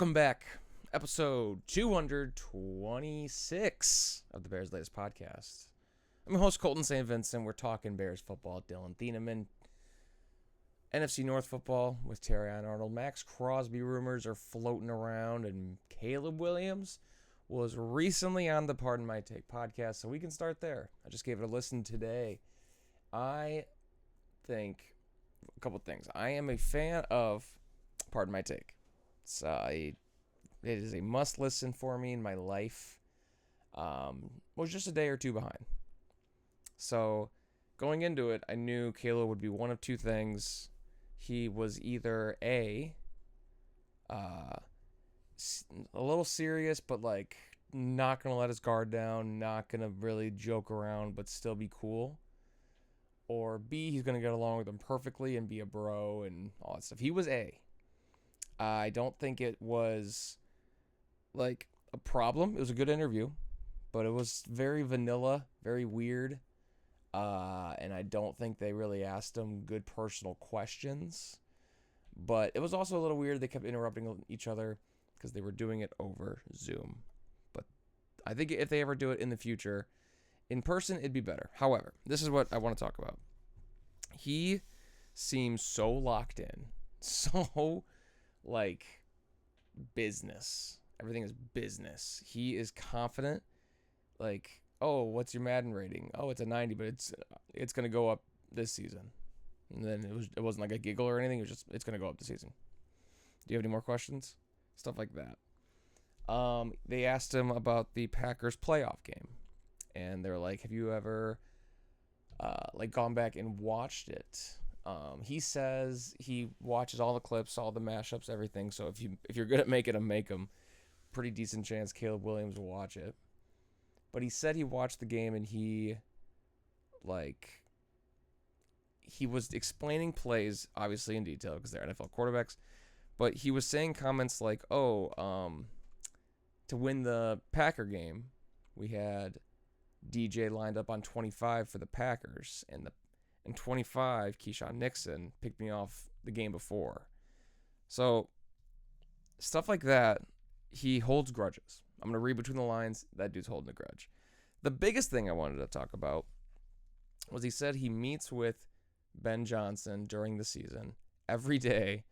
Welcome back. Episode 226 of the Bears' latest podcast. I'm your host, Colton St. Vincent. We're talking Bears football. Dylan Thieneman. NFC North football with Terry Arnold. Max Crosby rumors are floating around, and Caleb Williams was recently on the Pardon My Take podcast, so we can start there. I just gave it a listen today. I think a couple things. I am a fan of Pardon My Take. It is a must listen for me in my life. Was just a day or two behind. So going into it, I knew Caleb would be one of two things. He was either a little serious, but like not gonna let his guard down, not gonna really joke around, but still be cool. Or B, he's gonna get along with him perfectly and be a bro and all that stuff. He was A. I don't think it was like a problem. It was a good interview, but it was very vanilla, very weird. And I don't think they really asked him good personal questions. But it was also a little weird. They kept interrupting each other because they were doing it over Zoom. But I think if they ever do it in the future, in person, it'd be better. However, this is what I want to talk about. He seems so locked in, so like business. Everything is business. He is confident. Like, oh, what's your Madden rating? Oh, it's a 90, but it's gonna go up this season. And then it wasn't like a giggle or anything. It was just it's gonna go up this season. Do you have any more questions? Stuff like that. They asked him about the Packers playoff game, and they're like, "Have you ever gone back and watched it?" He says he watches all the clips, all the mashups, everything. So if you're good at making them, make them. Pretty decent chance Caleb Williams will watch it. But he said he watched the game and he was explaining plays, obviously in detail because they're NFL quarterbacks. But he was saying comments like, to win the Packer game, we had DJ lined up on 25 for the Packers, and 25, Keyshawn Nixon picked me off the game before. So stuff like that, he holds grudges. I'm going to read between the lines. That dude's holding a grudge. The biggest thing I wanted to talk about was he said he meets with Ben Johnson during the season every day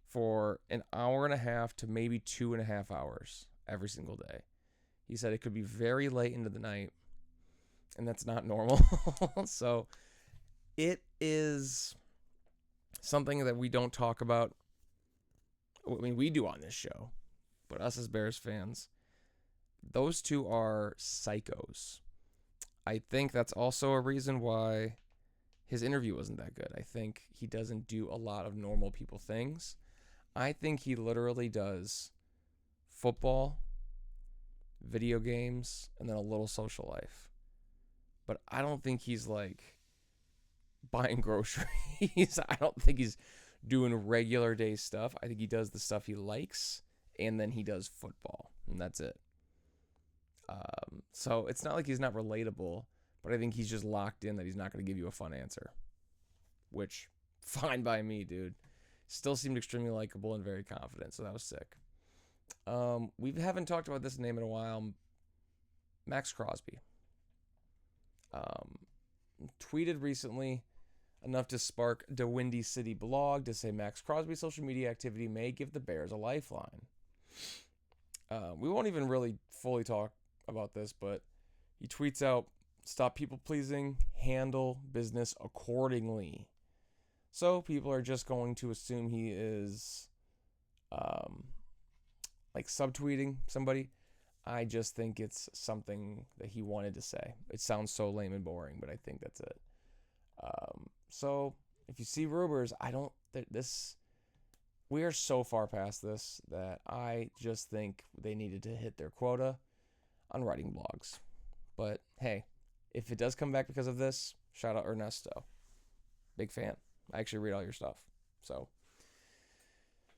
for an hour and a half to maybe 2.5 hours every single day. He said it could be very late into the night, and that's not normal. So it is something that we don't talk about. I mean, we do on this show, but us as Bears fans, those two are psychos. I think that's also a reason why his interview wasn't that good. I think he doesn't do a lot of normal people things. I think he literally does football, video games, and then a little social life. But I don't think he's like buying groceries. I don't think he's doing regular day stuff. I think he does the stuff he likes, and then he does football, and that's it. So it's not like he's not relatable, but I think he's just locked in that he's not going to give you a fun answer, which fine by me, dude. Still seemed extremely likable and very confident, so that was sick. We haven't talked about this name in a while. Max Crosby. Tweeted recently enough to spark the Windy City blog to say Max Crosby's social media activity may give the Bears a lifeline. We won't even really fully talk about this, but he tweets out, "Stop people pleasing, handle business accordingly." So people are just going to assume he is subtweeting somebody. I just think it's something that he wanted to say. It sounds so lame and boring, but I think that's it. So if you see rumors, we are so far past this that I just think they needed to hit their quota on writing blogs. But hey, if it does come back because of this, shout out Ernesto. Big fan. I actually read all your stuff. So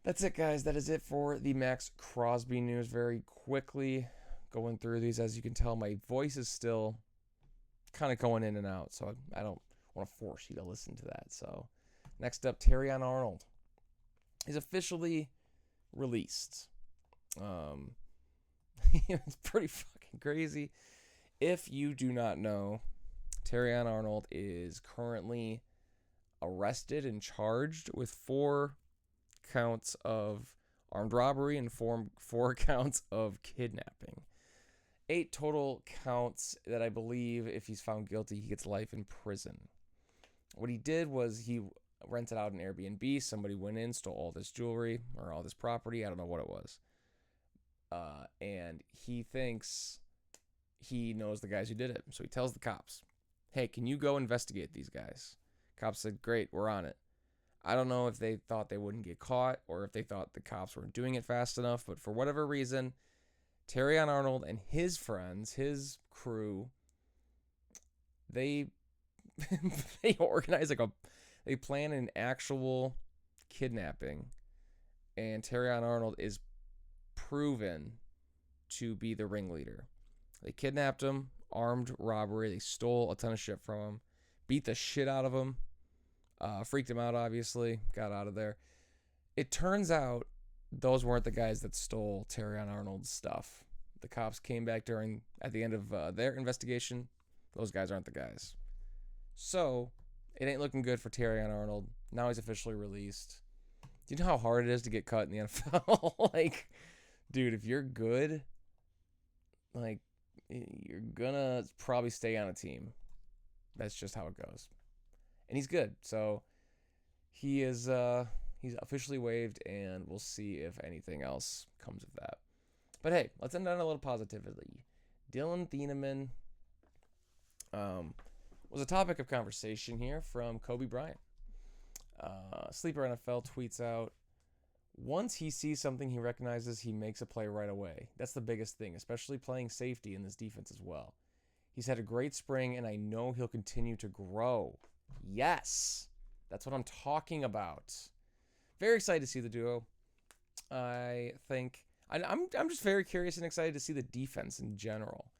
that's it, guys. That is it for the Max Crosby news. Very quickly going through these. As you can tell, my voice is still kind of going in and out, so I don't want to force you to listen to that. So next up, Terry Arnold. He's officially released. Um, it's pretty fucking crazy. If you do not know, Terrion Arnold is currently arrested and charged with 4 counts of armed robbery and four counts of kidnapping. 8 total counts that I believe, if he's found guilty, he gets life in prison. What he did was he rented out an Airbnb. Somebody went in, stole all this jewelry or all this property. I don't know what it was. And he thinks he knows the guys who did it. So he tells the cops, hey, can you go investigate these guys? Cops said, great, we're on it. I don't know if they thought they wouldn't get caught or if they thought the cops weren't doing it fast enough, but for whatever reason, Terrion Arnold and his friends, his crew, they they organize they plan an actual kidnapping, and Terrion Arnold is proven to be the ringleader. They kidnapped him, armed robbery. They stole a ton of shit from him, beat the shit out of him, freaked him out, obviously, got out of there. It turns out those weren't the guys that stole Terrion Arnold's stuff. The cops came back at the end of their investigation. Those guys aren't the guys. So, it ain't looking good for Terrion Arnold. Now he's officially released. Do you know how hard it is to get cut in the NFL? Like, dude, if you're good, like, you're gonna probably stay on a team. That's just how it goes. And he's good. So, he's officially waived, and we'll see if anything else comes of that. But hey, let's end on a little positivity. Dylan Thieneman was a topic of conversation here from Kobe Bryant. Sleeper NFL tweets out, once he sees something he recognizes, he makes a play right away. That's the biggest thing, especially playing safety in this defense as well. He's had a great spring, and I know he'll continue to grow. Yes, that's what I'm talking about. Very excited to see the duo. I think I'm just very curious and excited to see the defense in general.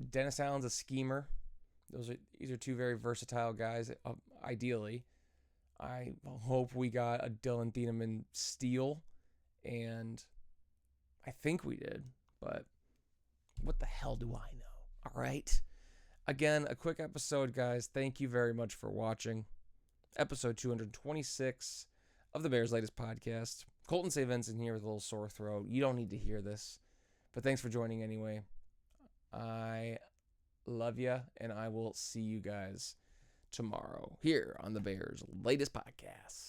Dennis Allen's a schemer. These are 2 very versatile guys. Ideally, I hope we got a Dylan Thieneman steal, and I think we did, but what the hell do I know? All right. Again, a quick episode, guys. Thank you very much for watching. Episode 226 of the Bears' latest podcast. Colton St. Vincent here with a little sore throat. You don't need to hear this, but thanks for joining anyway. I love you, and I will see you guys tomorrow here on the Bears' latest podcast.